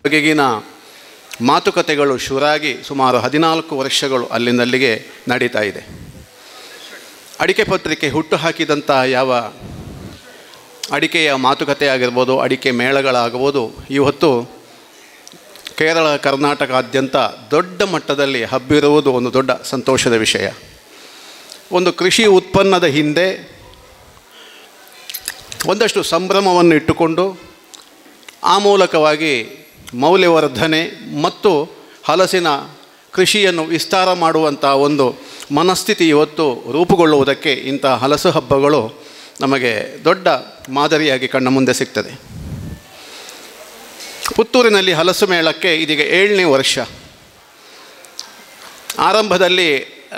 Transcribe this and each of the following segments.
ಬಗೆಗಿನ ಮಾತುಕತೆಗಳು ಶುರುವಾಗಿ ಸುಮಾರು 14 ವರ್ಷಗಳು ಅಲ್ಲಿಂದಲ್ಲಿಗೆ ನಡೀತಾ ಇದೆ. ಅಡಿಕೆ ಪತ್ರಿಕೆ ಹುಟ್ಟು ಹಾಕಿದಂಥ ಯಾವ ಅಡಿಕೆಯ ಮಾತುಕತೆ ಆಗಿರ್ಬೋದು, ಅಡಿಕೆ ಮೇಳಗಳಾಗ್ಬೋದು, ಇವತ್ತು ಕೇರಳ ಕರ್ನಾಟಕಾದ್ಯಂತ ದೊಡ್ಡ ಮಟ್ಟದಲ್ಲಿ ಹಬ್ಬಿರುವುದು ಒಂದು ದೊಡ್ಡ ಸಂತೋಷದ ವಿಷಯ. ಒಂದು ಕೃಷಿ ಉತ್ಪನ್ನದ ಹಿಂದೆ ಒಂದಷ್ಟು ಸಂಭ್ರಮವನ್ನು ಇಟ್ಟುಕೊಂಡು ಆ ಮೂಲಕವಾಗಿ ಮೌಲ್ಯವರ್ಧನೆ ಮತ್ತು ಹಲಸಿನ ಕೃಷಿಯನ್ನು ವಿಸ್ತಾರ ಮಾಡುವಂಥ ಒಂದು ಮನಸ್ಥಿತಿ ಇವತ್ತು ರೂಪುಗೊಳ್ಳುವುದಕ್ಕೆ ಇಂಥ ಹಲಸು ಹಬ್ಬಗಳು ನಮಗೆ ದೊಡ್ಡ ಮಾದರಿಯಾಗಿ ಕಣ್ಣ ಮುಂದೆ ಸಿಗ್ತದೆ. ಪುತ್ತೂರಿನಲ್ಲಿ ಹಲಸು ಮೇಳಕ್ಕೆ ಇದೀಗ 7ನೇ ವರ್ಷ. ಆರಂಭದಲ್ಲಿ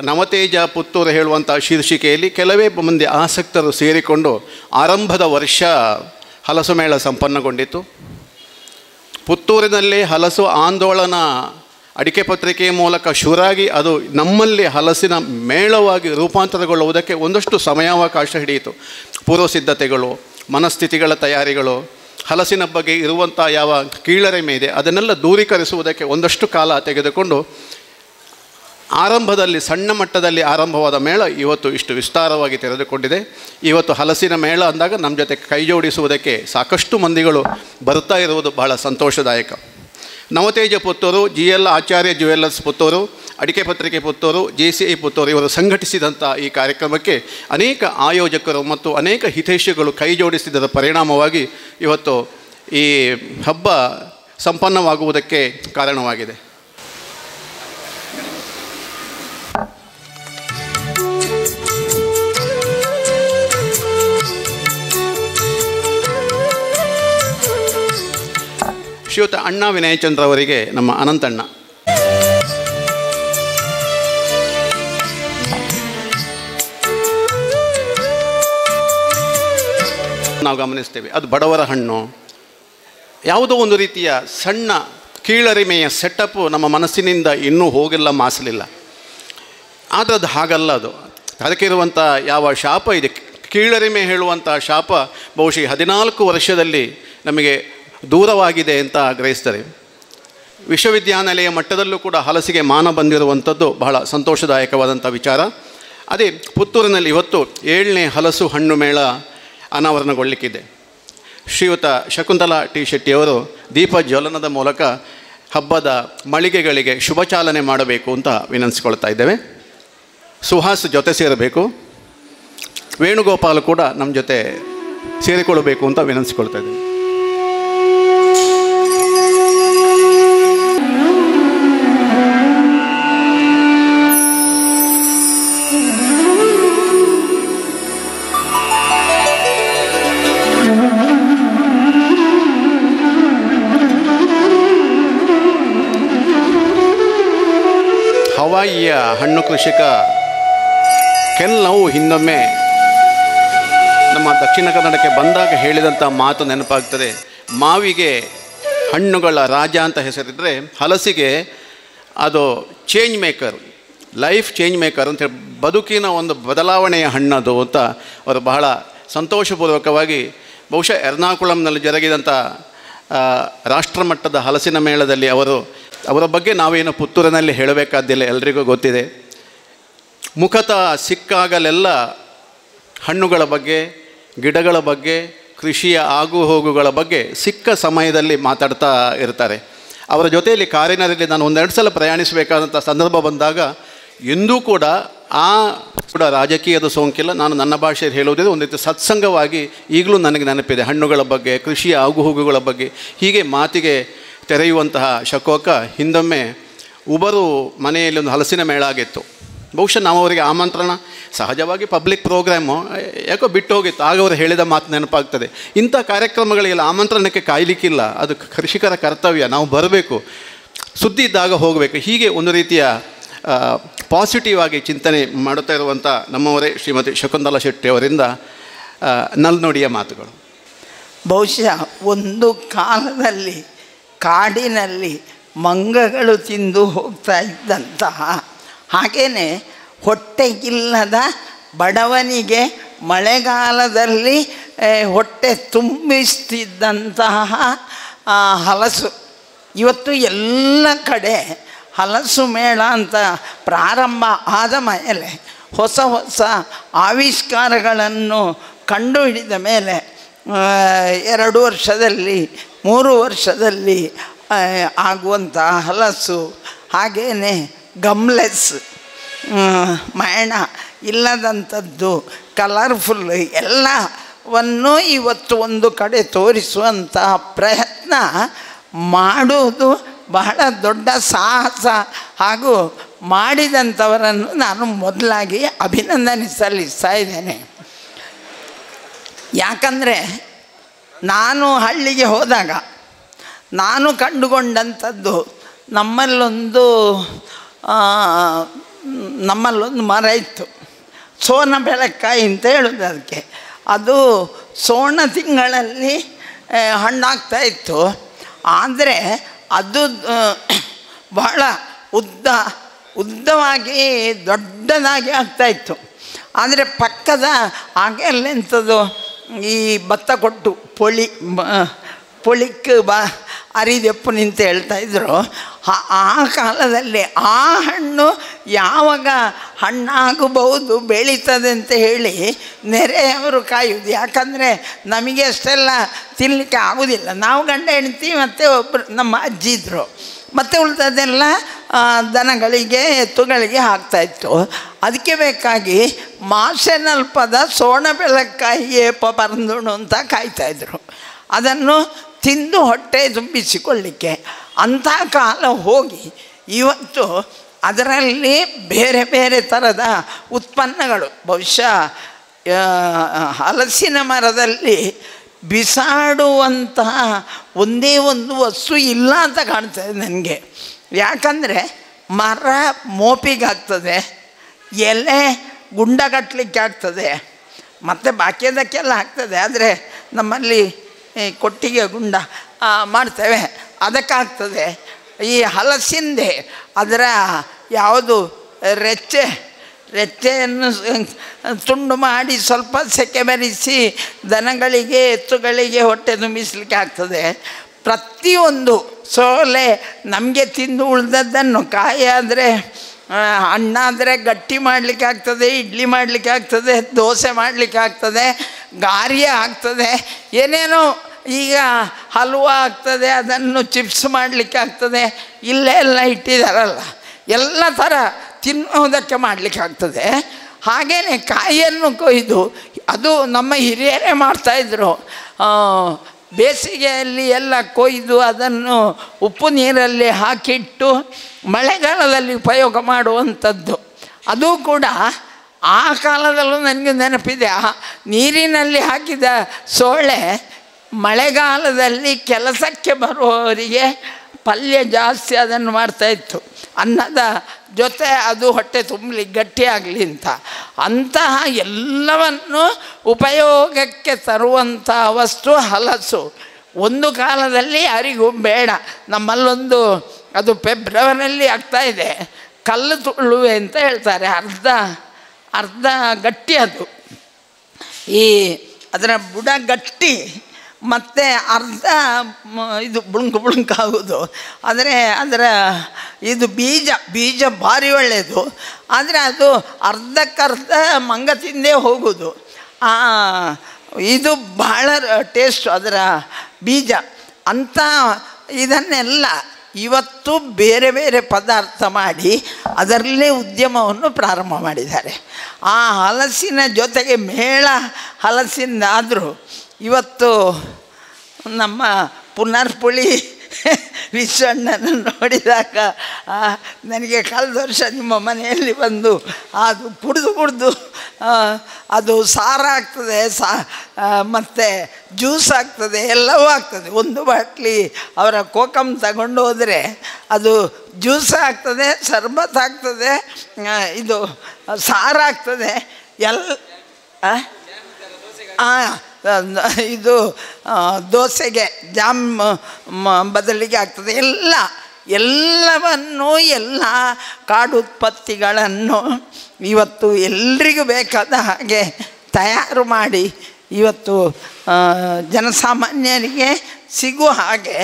ನವತೇಜ ಪುತ್ತೂರು ಹೇಳುವಂಥ ಶೀರ್ಷಿಕೆಯಲ್ಲಿ ಕೆಲವೇ ಮಂದಿ ಆಸಕ್ತರು ಸೇರಿಕೊಂಡು ಆರಂಭದ ವರ್ಷ ಹಲಸು ಮೇಳ ಸಂಪನ್ನಗೊಂಡಿತು. ಪುತ್ತೂರಿನಲ್ಲಿ ಹಲಸು ಆಂದೋಲನ ಅಡಿಕೆ ಪತ್ರಿಕೆಯ ಮೂಲಕ ಶುರುವಾಗಿ ಅದು ನಮ್ಮಲ್ಲಿ ಹಲಸಿನ ಮೇಳವಾಗಿ ರೂಪಾಂತರಗೊಳ್ಳುವುದಕ್ಕೆ ಒಂದಷ್ಟು ಸಮಯಾವಕಾಶ ಹಿಡಿಯಿತು. ಪೂರ್ವ ಸಿದ್ಧತೆಗಳು, ಮನಸ್ಥಿತಿಗಳ ತಯಾರಿಗಳು, ಹಲಸಿನ ಬಗ್ಗೆ ಇರುವಂಥ ಯಾವ ಕೀಳರಿಮೆ ಇದೆ ಅದನ್ನೆಲ್ಲ ದೂರೀಕರಿಸುವುದಕ್ಕೆ ಒಂದಷ್ಟು ಕಾಲ ತೆಗೆದುಕೊಂಡು ಆರಂಭದಲ್ಲಿ ಸಣ್ಣ ಮಟ್ಟದಲ್ಲಿ ಆರಂಭವಾದ ಮೇಳ ಇವತ್ತು ಇಷ್ಟು ವಿಸ್ತಾರವಾಗಿ ತೆರೆದುಕೊಂಡಿದೆ. ಇವತ್ತು ಹಲಸಿನ ಮೇಳ ಅಂದಾಗ ನಮ್ಮ ಜೊತೆ ಕೈ ಜೋಡಿಸುವುದಕ್ಕೆ ಸಾಕಷ್ಟು ಮಂದಿಗಳು ಬರ್ತಾ ಇರುವುದು ಬಹಳ ಸಂತೋಷದಾಯಕ. ನವತೇಜ ಪುತ್ತೂರು, GL ಆಚಾರ್ಯ ಜ್ಯುವೆಲ್ಲರ್ಸ್ ಪುತ್ತೂರು, ಅಡಿಕೆ ಪತ್ರಿಕೆ ಪುತ್ತೂರು, JCI ಪುತ್ತೂರು ಇವರು ಸಂಘಟಿಸಿದಂಥ ಈ ಕಾರ್ಯಕ್ರಮಕ್ಕೆ ಅನೇಕ ಆಯೋಜಕರು ಮತ್ತು ಅನೇಕ ಹಿತೈಷಿಗಳು ಕೈ ಜೋಡಿಸಿದ ಪರಿಣಾಮವಾಗಿ ಇವತ್ತು ಈ ಹಬ್ಬ ಸಂಪನ್ನವಾಗುವುದಕ್ಕೆ ಕಾರಣವಾಗಿದೆ. ಶ್ರೀಯುತ ಅಣ್ಣಾ ವಿನಯಚಂದ್ರ ಅವರಿಗೆ ನಮ್ಮ ಅನಂತಣ್ಣ. ನಾವು ಗಮನಿಸ್ತೇವೆ ಅದು ಬಡವರ ಹಣ್ಣು, ಯಾವುದೋ ಒಂದು ರೀತಿಯ ಸಣ್ಣ ಕೀಳರಿಮೆಯ ಸೆಟಪ್ಪು ನಮ್ಮ ಮನಸ್ಸಿನಿಂದ ಇನ್ನೂ ಹೋಗಿಲ್ಲ, ಮಾಸಲಿಲ್ಲ. ಆದರೆ ಅದು ಹಾಗಲ್ಲ. ಅದಕ್ಕಿರುವಂಥ ಯಾವ ಶಾಪ ಇದೆ, ಕೀಳರಿಮೆ ಹೇಳುವಂಥ ಶಾಪ ಬಹುಶಃ 14 ವರ್ಷದಲ್ಲಿ ನಮಗೆ ದೂರವಾಗಿದೆ ಅಂತ ಗ್ರಹಿಸ್ತಾರೆ. ವಿಶ್ವವಿದ್ಯಾನಿಲಯ ಮಟ್ಟದಲ್ಲೂ ಕೂಡ ಹಲಸಿಗೆ ಮಾನ ಬಂದಿರುವಂಥದ್ದು ಬಹಳ ಸಂತೋಷದಾಯಕವಾದಂಥ ವಿಚಾರ. ಅದೇ ಪುತ್ತೂರಿನಲ್ಲಿ ಇವತ್ತು 7ನೇ ಹಲಸು ಹಣ್ಣು ಮೇಳ ಅನಾವರಣಗೊಳ್ಳಲಿಕ್ಕಿದೆ. ಶ್ರೀಯುತ ಶಕುಂತಲಾ ಟಿ ಶೆಟ್ಟಿಯವರು ದೀಪ ಜ್ವಲನದ ಮೂಲಕ ಹಬ್ಬದ ಮಳಿಗೆಗಳಿಗೆ ಶುಭ ಚಾಲನೆ ಮಾಡಬೇಕು ಅಂತ ವಿನಂತಿಸ್ಕೊಳ್ತಾ ಇದ್ದೇವೆ. ಸುಹಾಸ್ ಜೊತೆ ಸೇರಬೇಕು, ವೇಣುಗೋಪಾಲ್ ಕೂಡ ನಮ್ಮ ಜೊತೆ ಸೇರಿಕೊಳ್ಳಬೇಕು ಅಂತ ವಿನಂತಿಸ್ಕೊಳ್ತಾ ಇದ್ದೇವೆ. ಹವಾಯಿಯ ಹಣ್ಣು ಕೃಷಿಕ ಕೆನ್ ಲವ್ ಹಿಂದೊಮ್ಮೆ ನಮ್ಮ ದಕ್ಷಿಣ ಕನ್ನಡಕ್ಕೆ ಬಂದಾಗ ಹೇಳಿದಂಥ ಮಾತು ನೆನಪಾಗ್ತದೆ. ಮಾವಿಗೆ ಹಣ್ಣುಗಳ ರಾಜ ಅಂತ ಹೆಸರಿದ್ದರೆ ಹಲಸಿಗೆ ಅದು change maker, life change maker ಅಂತೇಳಿ ಬದುಕಿನ ಒಂದು ಬದಲಾವಣೆಯ ಹಣ್ಣದು ಅಂತ ಅವರು ಬಹಳ ಸಂತೋಷಪೂರ್ವಕವಾಗಿ ಬಹುಶಃ ಎರ್ನಾಕುಳಂನಲ್ಲಿ ಜರುಗಿದಂಥ ರಾಷ್ಟ್ರಮಟ್ಟದ ಹಲಸಿನ ಮೇಳದಲ್ಲಿ ಅವರ ಬಗ್ಗೆ ನಾವೇನು ಪುತ್ತೂರಿನಲ್ಲಿ ಹೇಳಬೇಕಾದ್ದಿಲ್ಲ, ಎಲ್ರಿಗೂ ಗೊತ್ತಿದೆ. ಮುಖತಃ ಸಿಕ್ಕಾಗಲೆಲ್ಲ ಹಣ್ಣುಗಳ ಬಗ್ಗೆ, ಗಿಡಗಳ ಬಗ್ಗೆ, ಕೃಷಿಯ ಆಗು ಹೋಗುಗಳ ಬಗ್ಗೆ ಸಿಕ್ಕ ಸಮಯದಲ್ಲಿ ಮಾತಾಡ್ತಾ ಇರ್ತಾರೆ. ಅವರ ಜೊತೆಯಲ್ಲಿ ಕಾರಿನಲ್ಲಿ ನಾನು 1-2 ಸಲ ಪ್ರಯಾಣಿಸಬೇಕಾದಂಥ ಸಂದರ್ಭ ಬಂದಾಗ ಎಂದೂ ಕೂಡ ರಾಜಕೀಯದ ಸೋಂಕಿಲ್ಲ. ನಾನು ನನ್ನ ಭಾಷೆಯಲ್ಲಿ ಹೇಳುವುದಿದೆ, ಒಂದು ರೀತಿ ಸತ್ಸಂಗವಾಗಿ ಈಗಲೂ ನನಗೆ ನೆನಪಿದೆ. ಹಣ್ಣುಗಳ ಬಗ್ಗೆ, ಕೃಷಿಯ ಆಗುಹೋಗುಗಳ ಬಗ್ಗೆ ಹೀಗೆ ಮಾತಿಗೆ ತೆರೆಯುವಂತಹ ಶಕೋಕ ಹಿಂದೊಮ್ಮೆ ಉಬರು ಮನೆಯಲ್ಲಿ ಒಂದು ಹಲಸಿನ ಮೇಳ ಆಗಿತ್ತು. ಬಹುಶಃ ನಾವು ಅವರಿಗೆ ಆಮಂತ್ರಣ, ಸಹಜವಾಗಿ ಪಬ್ಲಿಕ್ ಪ್ರೋಗ್ರಾಮು ಯಾಕೋ ಬಿಟ್ಟು ಹೋಗಿತ್ತು. ಆಗ ಅವರು ಹೇಳಿದ ಮಾತು ನೆನಪಾಗ್ತದೆ. ಇಂಥ ಕಾರ್ಯಕ್ರಮಗಳಿಗೆಲ್ಲ ಆಮಂತ್ರಣಕ್ಕೆ ಕಾಯಲಿಕ್ಕಿಲ್ಲ, ಅದು ಕೃಷಿಕರ ಕರ್ತವ್ಯ, ನಾವು ಬರಬೇಕು, ಸುದ್ದಿ ಇದ್ದಾಗ ಹೋಗಬೇಕು. ಹೀಗೆ ಒಂದು ರೀತಿಯ ಪಾಸಿಟಿವ್ ಆಗಿ ಚಿಂತನೆ ಮಾಡುತ್ತಾ ಇರುವಂಥ ನಮ್ಮವರೇ ಶ್ರೀಮತಿ ಶಕುಂತಲಾ ಶೆಟ್ಟಿ ಅವರಿಂದ ನಲ್ನುಡಿಯ ಮಾತುಗಳು. ಬಹುಶಃ ಒಂದು ಕಾಲದಲ್ಲಿ ಕಾಡಿನಲ್ಲಿ ಮಂಗಗಳು ತಿಂದು ಹೋಗ್ತಾ ಇದ್ದಂತಹ, ಹಾಗೆಯೇ ಹೊಟ್ಟೆಗಿಲ್ಲದ ಬಡವನಿಗೆ ಮಳೆಗಾಲದಲ್ಲಿ ಹೊಟ್ಟೆ ತುಂಬಿಸ್ತಿದ್ದಂತಹ ಹಲಸು ಇವತ್ತು ಎಲ್ಲ ಕಡೆ ಹಲಸು ಮೇಳ ಅಂತ ಪ್ರಾರಂಭ ಆದ ಮೇಲೆ ಹೊಸ ಹೊಸ ಆವಿಷ್ಕಾರಗಳನ್ನು ಕಂಡುಹಿಡಿದ ಮೇಲೆ 2 ವರ್ಷದಲ್ಲಿ 3 ವರ್ಷದಲ್ಲಿ ಆಗುವಂಥ ಹಲಸು, ಹಾಗೆಯೇ ಗಮ್ಲೆಸ್ ಮಯಣ ಇಲ್ಲದಂಥದ್ದು, ಕಲರ್ಫುಲ್ ಎಲ್ಲವನ್ನು ಇವತ್ತು ಒಂದು ಕಡೆ ತೋರಿಸುವಂಥ ಪ್ರಯತ್ನ ಮಾಡುವುದು ಬಹಳ ದೊಡ್ಡ ಸಾಹಸ. ಹಾಗೂ ಮಾಡಿದಂಥವರನ್ನು ನಾನು ಮೊದಲಾಗಿ ಅಭಿನಂದನೆ ಸಲ್ಲಿಸ್ತಾ ಇದ್ದೇನೆ. ಯಾಕಂದರೆ ನಾನು ಹಳ್ಳಿಗೆ ಹೋದಾಗ ನಾನು ಕಂಡುಕೊಂಡಂಥದ್ದು, ನಮ್ಮಲ್ಲೊಂದು ಮರ ಇತ್ತು, ಸೋನ ಬೆಳಕಾಯಿ ಅಂತ ಹೇಳೋದು ಅದಕ್ಕೆ. ಅದು ಸೋಣ ತಿಂಗಳಲ್ಲಿ ಹಣ್ಣಾಗ್ತಾಯಿತ್ತು. ಆದರೆ ಅದು ಬಹಳ ಉದ್ದವಾಗಿ ದೊಡ್ಡದಾಗಿ ಆಗ್ತಾಯಿತ್ತು. ಆದರೆ ಪಕ್ಕದ ಹಾಗೆಲ್ಲೆಂಥದ್ದು ಈ ಭತ್ತ ಕೊಟ್ಟು ಪೊಳಿಕ್ ಅರಿದೆಪ್ಪು ನಿಂತು ಹೇಳ್ತಾಯಿದ್ರು. ಆ ಕಾಲದಲ್ಲಿ ಆ ಹಣ್ಣು ಯಾವಾಗ ಹಣ್ಣಾಗಬಹುದು ಬೆಳೀತದೆ ಅಂತ ಹೇಳಿ ನೆರೆಯವರು ಕಾಯುವುದು. ಯಾಕಂದರೆ ನಮಗೆ ಅಷ್ಟೆಲ್ಲ ತಿನ್ನಲಿಕ್ಕೆ ಆಗೋದಿಲ್ಲ. ನಾವು ಗಂಡ ಹೆಂಡ್ತಿ ಮತ್ತು ಒಬ್ಬರು ನಮ್ಮ ಅಜ್ಜಿ ಇದ್ದರು. ಮತ್ತು ಉಳಿದದೆಲ್ಲ ದನಗಳಿಗೆ ಎತ್ತುಗಳಿಗೆ ಹಾಕ್ತಾಯಿತ್ತು. ಅದಕ್ಕೆ ಬೇಕಾಗಿ ಮಾಸೆನಲ್ಪದ ಸೋಣ ಬೆಳಕಾಯಿ ಏಪ ಬರಂದುಣು ಅಂತ ಕಾಯ್ತಾಯಿದ್ರು, ಅದನ್ನು ತಿಂದು ಹೊಟ್ಟೆ ತುಂಬಿಸಿಕೊಳ್ಳಿಕ್ಕೆ. ಅಂಥ ಕಾಲ ಹೋಗಿ ಇವತ್ತು ಅದರಲ್ಲಿ ಬೇರೆ ಬೇರೆ ಥರದ ಉತ್ಪನ್ನಗಳು. ಬಹುಶಃ ಹಲಸಿನ ಮರದಲ್ಲಿ ಬಿಸಾಡುವಂತಹ ಒಂದೇ ಒಂದು ವಸ್ತು ಇಲ್ಲ ಅಂತ ಕಾಣ್ತದೆ ನನಗೆ. ಯಾಕಂದರೆ ಮರ ಮೋಪಿಗಾಗ್ತದೆ, ಎಲೆ ಗುಂಡಗಟ್ಟಲಿಕ್ಕೆ ಆಗ್ತದೆ, ಮತ್ತು ಬಾಕಿಯದಕ್ಕೆಲ್ಲ ಆಗ್ತದೆ. ಆದರೆ ನಮ್ಮಲ್ಲಿ ಕೊಟ್ಟಿಗೆ ಗುಂಡ ಮಾಡ್ತೇವೆ, ಅದಕ್ಕಾಗ್ತದೆ. ಈ ಹಲಸಿಂದೆ ಅದರ ಯಾವುದು ರೆಚ್ಚೆಯನ್ನು ತುಂಡು ಮಾಡಿ ಸ್ವಲ್ಪ ಸೆಕೆ ಬೆರೆಸಿ ದನಗಳಿಗೆ ಎತ್ತುಗಳಿಗೆ ಹೊಟ್ಟೆ ತುಂಬಿಸಲಿಕ್ಕೆ ಆಗ್ತದೆ. ಪ್ರತಿಯೊಂದು ಸೋಲೆ ನಮಗೆ ತಿಂದು ಉಳಿದದ್ದನ್ನು ಕಾಯಿ ಆದರೆ ಹಣ್ಣಾದರೆ ಗಟ್ಟಿ ಮಾಡಲಿಕ್ಕೆ ಆಗ್ತದೆ, ಇಡ್ಲಿ ಮಾಡಲಿಕ್ಕೆ ಆಗ್ತದೆ, ದೋಸೆ ಮಾಡಲಿಕ್ಕೆ ಆಗ್ತದೆ, ಗಾರ್ಯ ಆಗ್ತದೆ, ಏನೇನೋ ಈಗ ಹಲ್ವಾ ಆಗ್ತದೆ, ಅದನ್ನು ಚಿಪ್ಸ್ ಮಾಡಲಿಕ್ಕೆ ಆಗ್ತದೆ. ಇಲ್ಲೇ ಎಲ್ಲ ಇಟ್ಟಿದ್ದಾರಲ್ಲ, ಎಲ್ಲ ಥರ ತಿನ್ನೋದಕ್ಕೆ ಮಾಡಲಿಕ್ಕೆ ಆಗ್ತದೆ. ಹಾಗೆಯೇ ಕಾಯಿಯನ್ನು ಕೊಯ್ದು, ಅದು ನಮ್ಮ ಹಿರಿಯರೇ ಮಾಡ್ತಾಯಿದ್ರು. ಬೇಸಿಗೆಯಲ್ಲಿ ಎಲ್ಲ ಕೊಯ್ದು ಅದನ್ನು ಉಪ್ಪು ನೀರಲ್ಲಿ ಹಾಕಿಟ್ಟು ಮಳೆಗಾಲದಲ್ಲಿ ಉಪಯೋಗ ಮಾಡುವಂಥದ್ದು. ಅದು ಕೂಡ ಆ ಕಾಲದಲ್ಲೂ ನನಗೆ ನೆನಪಿದೆ. ನೀರಿನಲ್ಲಿ ಹಾಕಿದ ಸೋಳೆ ಮಳೆಗಾಲದಲ್ಲಿ ಕೆಲಸಕ್ಕೆ ಬರುವವರಿಗೆ ಪಲ್ಯ ಜಾಸ್ತಿ ಅದನ್ನು ಮಾಡ್ತಾಯಿತ್ತು, ಅನ್ನದ ಜೊತೆ ಅದು ಹೊಟ್ಟೆ ತುಂಬಲಿಕ್ಕೆ ಗಟ್ಟಿಯಾಗಲಿ ಅಂತ. ಅಂತಹ ಎಲ್ಲವನ್ನು ಉಪಯೋಗಕ್ಕೆ ತರುವಂಥ ವಸ್ತು ಹಲಸು. ಒಂದು ಕಾಲದಲ್ಲಿ ಯಾರಿಗೂ ಬೇಡ. ನಮ್ಮಲ್ಲೊಂದು ಅದು ಫೆಬ್ರವರಿಯಲ್ಲಿ ಆಗ್ತಾಯಿದೆ, ಕಲ್ಲು ತುಳುವೆ ಅಂತ ಹೇಳ್ತಾರೆ. ಅರ್ಧ ಗಟ್ಟಿ ಅದು, ಈ ಅದರ ಬುಡ ಗಟ್ಟಿ ಮತ್ತು ಅರ್ಧ ಇದು ಬುಳುಂಕಾಗೋದು. ಆದರೆ ಅದರ ಇದು ಬೀಜ ಭಾರಿ ಒಳ್ಳೆಯದು. ಆದರೆ ಅದು ಅರ್ಧಕ್ಕರ್ಧ ಮಂಗ ತಿಂದೇ ಹೋಗೋದು. ಇದು ಬಹಳ ಟೇಸ್ಟು ಅದರ ಬೀಜ. ಅಂಥ ಇದನ್ನೆಲ್ಲ ಇವತ್ತು ಬೇರೆ ಬೇರೆ ಪದಾರ್ಥ ಮಾಡಿ ಅದರಲ್ಲೇ ಉದ್ಯಮವನ್ನು ಪ್ರಾರಂಭ ಮಾಡಿದ್ದಾರೆ. ಆ ಹಲಸಿನ ಜೊತೆಗೆ ಮೇಳ ಹಲಸಿಂದಾದರೂ ಇವತ್ತು ನಮ್ಮ ಪುನರ್ಪುಳಿ ವಿಶ್ವಣ್ಣನ ನೋಡಿದಾಗ ನನಗೆ ಕಳೆದ ವರ್ಷ ನಿಮ್ಮ ಮನೆಯಲ್ಲಿ ಬಂದು ಅದು ಕುಡಿದು ಅದು ಸಾರು ಆಗ್ತದೆ, ಮತ್ತು ಜ್ಯೂಸ್ ಆಗ್ತದೆ, ಎಲ್ಲವೂ ಆಗ್ತದೆ. ಒಂದು ಬಾಟ್ಲಿ ಅವರ ಕೋಕಮ್ ತಗೊಂಡು ಹೋದರೆ ಅದು ಜ್ಯೂಸ್ ಆಗ್ತದೆ, ಶರ್ಬತ್ ಆಗ್ತದೆ, ಇದು ಸಾರಾಗ್ತದೆ, ಇದು ದೋಸೆಗೆ ಜಾಮ್ ಬದಲಿಗೆ ಆಗ್ತದೆ. ಎಲ್ಲವನ್ನು ಎಲ್ಲ ಕಾಡು ಉತ್ಪತ್ತಿಗಳನ್ನು ಇವತ್ತು ಎಲ್ರಿಗೂ ಬೇಕಾದ ಹಾಗೆ ತಯಾರು ಮಾಡಿ ಇವತ್ತು ಜನಸಾಮಾನ್ಯರಿಗೆ ಸಿಗುವ ಹಾಗೆ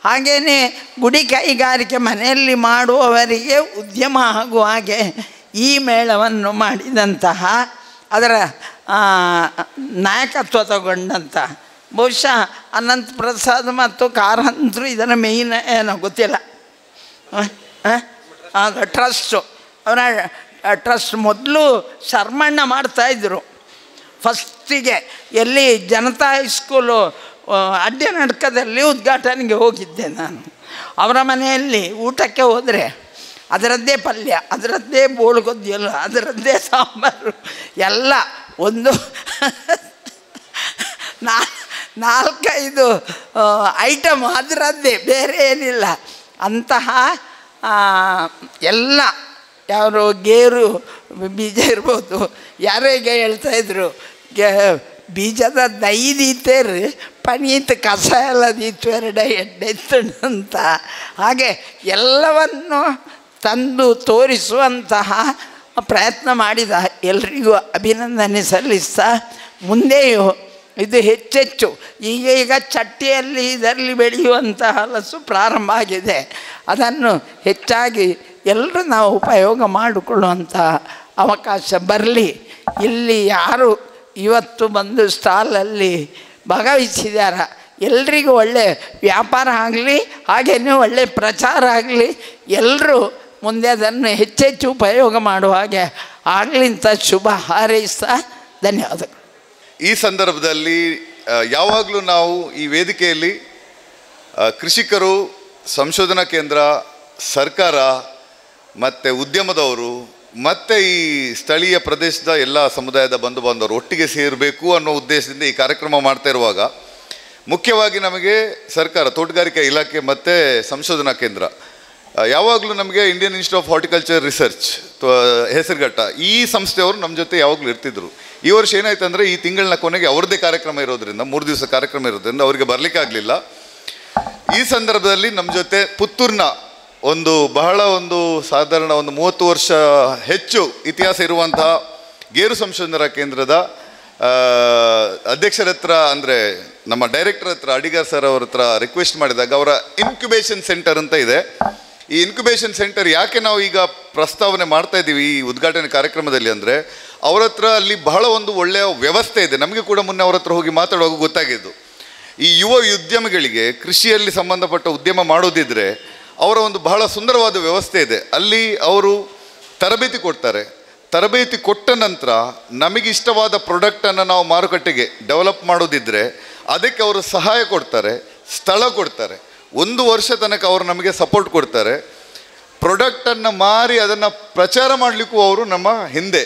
ಹಾಗೆಯೇ ಗುಡಿ ಕೈಗಾರಿಕೆ ಮನೆಯಲ್ಲಿ ಮಾಡುವವರಿಗೆ ಉದ್ಯಮ ಆಗುವ ಹಾಗೆ ಈ ಮೇಳವನ್ನು ಮಾಡಿದಂತಹ ಅದರ ನಾಯಕತ್ವ ತಗೊಂಡಂಥ ಬಹುಶಃ ಅನಂತ ಪ್ರಸಾದ್ ಮತ್ತು ಕಾರಂತರು ಇದರ ಮೇಯ್ನ್ ಏನೋ ಗೊತ್ತಿಲ್ಲ, ಅದು ಟ್ರಸ್ಟು. ಅವರ ಟ್ರಸ್ಟ್ ಮೊದಲು ಶರ್ಮಣ್ಣ ಮಾಡ್ತಾಯಿದ್ರು. ಫಸ್ಟಿಗೆ ಎಲ್ಲಿ ಜನತಾ ಹೈಸ್ಕೂಲು ಅಡ್ಡನಡ್ಕದಲ್ಲಿ ಉದ್ಘಾಟನೆಗೆ ಹೋಗಿದ್ದೆ ನಾನು. ಅವರ ಮನೆಯಲ್ಲಿ ಊಟಕ್ಕೆ ಹೋದರೆ ಅದರದ್ದೇ ಪಲ್ಯ, ಅದರದ್ದೇ ಬೋಳುಗೊದ್ದಿಲ್ಲ, ಅದರದ್ದೇ ಸಾಂಬಾರು ಎಲ್ಲ ಒಂದು 4-5 ಐಟಮ್ ಅದರದ್ದೇ, ಬೇರೆ ಏನಿಲ್ಲ. ಅಂತಹ ಎಲ್ಲ ಯಾರು ಗೇರು ಬೀಜ ಇರ್ಬೋದು, ಯಾರೋ ಈಗ ಹೇಳ್ತಾಯಿದ್ರು ಬೀಜದ ದೈದೀತೇರು ಪನೀತ್ ಕಸ ಎಲ್ಲ ದೀತ್ವೆರಡೆ ಎಡ್ಡೆತ್ತಣ ಅಂತ. ಹಾಗೆ ಎಲ್ಲವನ್ನು ತಂದು ತೋರಿಸುವಂತಹ ಪ್ರಯತ್ನ ಮಾಡಿದ ಎಲ್ರಿಗೂ ಅಭಿನಂದನೆ ಸಲ್ಲಿಸ್ತಾ, ಮುಂದೆಯೂ ಇದು ಹೆಚ್ಚೆಚ್ಚು ಈಗ ಚಟ್ಟಿಯಲ್ಲಿ ಇದರಲ್ಲಿ ಬೆಳೆಯುವಂತಹ ಹಲಸು ಪ್ರಾರಂಭ ಆಗಿದೆ. ಅದನ್ನು ಹೆಚ್ಚಾಗಿ ಎಲ್ಲರೂ ನಾವು ಉಪಯೋಗ ಮಾಡಿಕೊಳ್ಳುವಂಥ ಅವಕಾಶ ಬರಲಿ. ಇಲ್ಲಿ ಯಾರು ಇವತ್ತು ಬಂದು ಸ್ಟಾಲಲ್ಲಿ ಭಾಗವಹಿಸಿದಾರ ಎಲ್ರಿಗೂ ಒಳ್ಳೆ ವ್ಯಾಪಾರ ಆಗಲಿ, ಹಾಗೆಯೇ ಒಳ್ಳೆ ಪ್ರಚಾರ ಆಗಲಿ, ಎಲ್ಲರೂ ಮುಂದೆ ಅದನ್ನು ಹೆಚ್ಚೆಚ್ಚು ಉಪಯೋಗ ಮಾಡುವ ಹಾಗೆ ಆಗಲಿ ಅಂತ ಶುಭ ಹಾರೈಸ್ತಾ ಧನ್ಯವಾದಗಳು. ಈ ಸಂದರ್ಭದಲ್ಲಿ ಯಾವಾಗಲೂ ನಾವು ಈ ವೇದಿಕೆಯಲ್ಲಿ ಕೃಷಿಕರು, ಸಂಶೋಧನಾ ಕೇಂದ್ರ, ಸರ್ಕಾರ ಮತ್ತು ಉದ್ಯಮದವರು ಮತ್ತು ಈ ಸ್ಥಳೀಯ ಪ್ರದೇಶದ ಎಲ್ಲ ಸಮುದಾಯದ ಬಂಧು ಬಾಂಧವರು ಒಟ್ಟಿಗೆ ಸೇರಬೇಕು ಅನ್ನೋ ಉದ್ದೇಶದಿಂದ ಈ ಕಾರ್ಯಕ್ರಮ ಮಾಡ್ತಾ ಇರುವಾಗ ಮುಖ್ಯವಾಗಿ ನಮಗೆ ಸರ್ಕಾರ, ತೋಟಗಾರಿಕಾ ಇಲಾಖೆ ಮತ್ತು ಸಂಶೋಧನಾ ಕೇಂದ್ರ ಯಾವಾಗಲೂ ನಮಗೆ Indian institute of horticulture research Hesaraghatta ಈ ಸಂಸ್ಥೆಯವರು ನಮ್ಮ ಜೊತೆ ಯಾವಾಗಲೂ ಇರ್ತಿದ್ರು. ಈ ವರ್ಷ ಏನಾಯ್ತು ಅಂದರೆ ಈ ತಿಂಗಳಿನ ಕೊನೆಗೆ ಅವ್ರದ್ದೇ ಕಾರ್ಯಕ್ರಮ ಇರೋದ್ರಿಂದ 3 ದಿವಸ ಕಾರ್ಯಕ್ರಮ ಇರೋದ್ರಿಂದ ಅವರಿಗೆ ಬರಲಿಕ್ಕೆ ಆಗಲಿಲ್ಲ. ಈ ಸಂದರ್ಭದಲ್ಲಿ ನಮ್ಮ ಜೊತೆ ಪುತ್ತೂರಿನ ಬಹಳ ಸಾಧಾರಣ 30 ವರ್ಷ ಹೆಚ್ಚು ಇತಿಹಾಸ ಇರುವಂತಹ ಗೇರು ಸಂಶೋಧನಾ ಕೇಂದ್ರದ ಅಧ್ಯಕ್ಷರ ಹತ್ರ, ಅಂದರೆ ನಮ್ಮ ಡೈರೆಕ್ಟರ್ ಹತ್ರ, ಅಡಿಗಾರ್ ಸರ್ ಅವ್ರ ಹತ್ರ ರಿಕ್ವೆಸ್ಟ್ ಮಾಡಿದಾಗ ಅವರ ಇನ್ಕ್ಯುಬೇಷನ್ ಸೆಂಟರ್ ಅಂತ ಇದೆ. ಈ ಇನ್ಕ್ಯುಬೇಷನ್ ಸೆಂಟರ್ ಯಾಕೆ ನಾವು ಈಗ ಪ್ರಸ್ತಾವನೆ ಮಾಡ್ತಾ ಇದ್ದೀವಿ ಈ ಉದ್ಘಾಟನೆ ಕಾರ್ಯಕ್ರಮದಲ್ಲಿ ಅಂದರೆ, ಅವ್ರ ಹತ್ರ ಅಲ್ಲಿ ಬಹಳ ಒಳ್ಳೆಯ ವ್ಯವಸ್ಥೆ ಇದೆ. ನಮಗೆ ಕೂಡ ಮೊನ್ನೆ ಅವ್ರ ಹತ್ರ ಹೋಗಿ ಮಾತಾಡುವಾಗ ಗೊತ್ತಾಗಿದ್ದು, ಈ ಯುವ ಉದ್ಯಮಿಗಳಿಗೆ ಕೃಷಿಯಲ್ಲಿ ಸಂಬಂಧಪಟ್ಟ ಉದ್ಯಮ ಮಾಡೋದಿದ್ರೆ ಅವರ ಬಹಳ ಸುಂದರವಾದ ವ್ಯವಸ್ಥೆ ಇದೆ. ಅಲ್ಲಿ ಅವರು ತರಬೇತಿ ಕೊಡ್ತಾರೆ. ತರಬೇತಿ ಕೊಟ್ಟ ನಂತರ ನಮಗೆ ಇಷ್ಟವಾದ ಪ್ರಾಡಕ್ಟನ್ನು ನಾವು ಮಾರುಕಟ್ಟೆಗೆ ಡೆವಲಪ್ ಮಾಡೋದಿದ್ದರೆ ಅದಕ್ಕೆ ಅವರು ಸಹಾಯ ಕೊಡ್ತಾರೆ, ಸ್ಥಳ ಕೊಡ್ತಾರೆ. 1 ವರ್ಷ ತನಕ ಅವರು ನಮಗೆ ಸಪೋರ್ಟ್ ಕೊಡ್ತಾರೆ. ಪ್ರಾಡಕ್ಟನ್ನು ಮಾರಿ ಅದನ್ನು ಪ್ರಚಾರ ಮಾಡಲಿಕ್ಕೂ ಅವರು ನಮ್ಮ ಹಿಂದೆ.